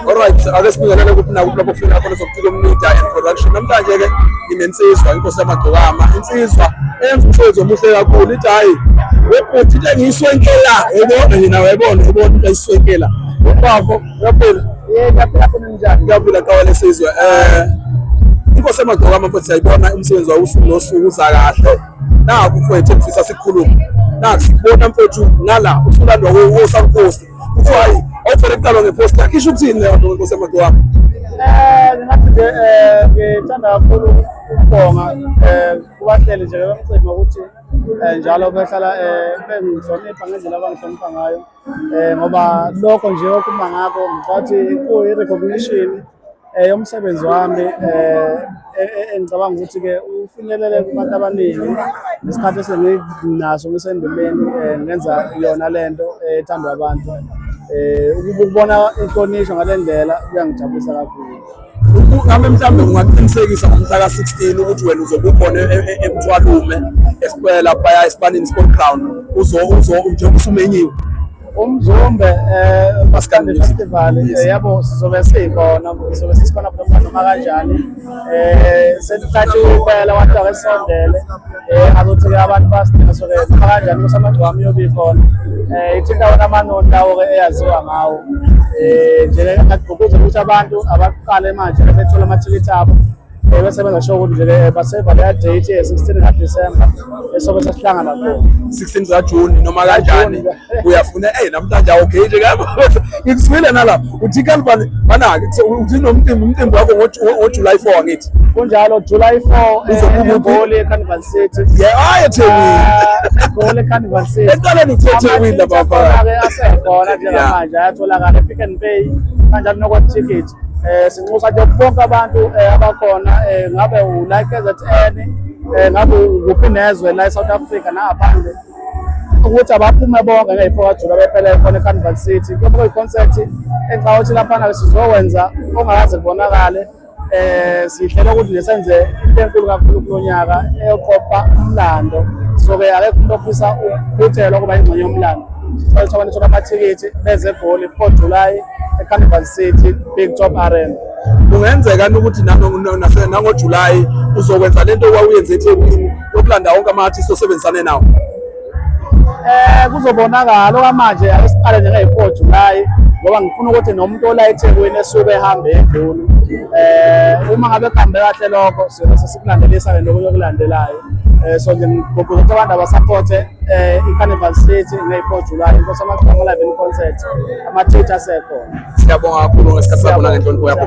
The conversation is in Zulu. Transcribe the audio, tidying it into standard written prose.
Alright, ake sibingelele ukuthi naku lapho kufika khona sokuthika media and production. Namhlanje ke nginensizwa inkosi yaMagcokama. Insizwa eyenza umsebenzi omuhle kakhulu. Ithi hayi, webhuti into engiyiswenkela. Uyabona yena uyabona into ayiswenkela. Ubafo, uyaphila? Ngiyaphila khona njani? Ngiyaphila kawale sizwe. Inkosi yaMagcokama mfowethu sayibona umsebenzi wawusuku nosuku uza kahle. Naku mfowethu ngifisa sikhuluma. Naku sikubona mfowethu ngala usulandwa woSouth Uthi hayi awuvele kuqalwa ngepost yakhe isho ukuthini leyo nto inkosi yaMagcokama? Ngathi nje ngithanda kakhulu ukubonga kubahleli nje bemcimbi ukuthi njalo behlala bengihlonipha ngendlela abangihlonipha ngayo ngoba lokho nje okukhuluma ngakho ngathi kuyi-recognition yomsebenzi wami engicabanga ukuthi ke ufinyelele kubantu abaningi nesikhathi esenginaso ngisendimeni ngenza yona lento ethandwa abantu ukubona inhlonishwa ngale ndlela kuyangijabulisa kakhulu. Ngabe mhlambe ungaqinisekisa ngomhla ka-16 ukuthi wena uzobe ukhona eMthwalume esiphela phaya esipanini sport ground njengoba usumenyiwe Umzumbe Maskandi Festival yabo sizobe sikhona sizobe sisikhona noma kanjani sesithathe uphela abantu abasondele azothi abantu basidinga soke noma kanjani kusamagcwami yobikhona ithinta wona amanoni lawo ke eyaziwa ngawo nje ngagqokuza ukuthi abantu abaqale manje bethola amathikithi abo bese bengasho ukuthi nje baseva le date ye-16 December esobe sesihlangana khona 16 kaJuni noma kanjani uyafuna namhlanje okay nje ngapha ngikuzwile nalapha uthi kanibani banake uthi nomcimbi wakho ngoJuly 4 ngithi kunjalo July 4 eGoli eCarnival City eGoli eCarnival City eqaleni uThekwini lapha ke asekhona njengamanje ayatholakala Pick n Pay kanjalo nokwe-ticket sinxusa nje bonke abantu abakhona ngabe u-like KZN ngabe ukuphi nezwe la eSouth Africa nangaphandle ukuthi abaphume bonke ngeyi-4 Jula bephelele khona eCarnival City kube kuyi-concert engicabanga ukuthi laphana sizokwenza ongakaze kubonakale sihlela ukuthi nesenze into enkulu kakhulu kulo nyaka eyoqopha umlando so-ke akekho umuntu ofisa ukuthelwa ukuba ingxenye yomlando sokuthi amathikithi beze eGoli 4 July eCarnival City Big Top Arena. Kungenzeka ukuthi nangoJuly uzokwenza lento owawuyenze eThekwini yokulanda wonke ama-artist osebenzisane nawo? Kuzobonakala okwamanje asiqale njengeyi-4 July ngoba ngifuna ukuthi nomuntu ola eThekwini esuke ehambe eGoli uma ngabe kuhambe kahle lokho siyobe sesikulandelisa lento yokulandelayo so nje ngigqugquzela ukuthi abantu abasupporte iCarnival City ngeyi-4 July inkosi yaMagcokama live in concert amathikithi asekhona. Siyabonga kakhulu ngesikhathi sakho nangenhlonipho yakho.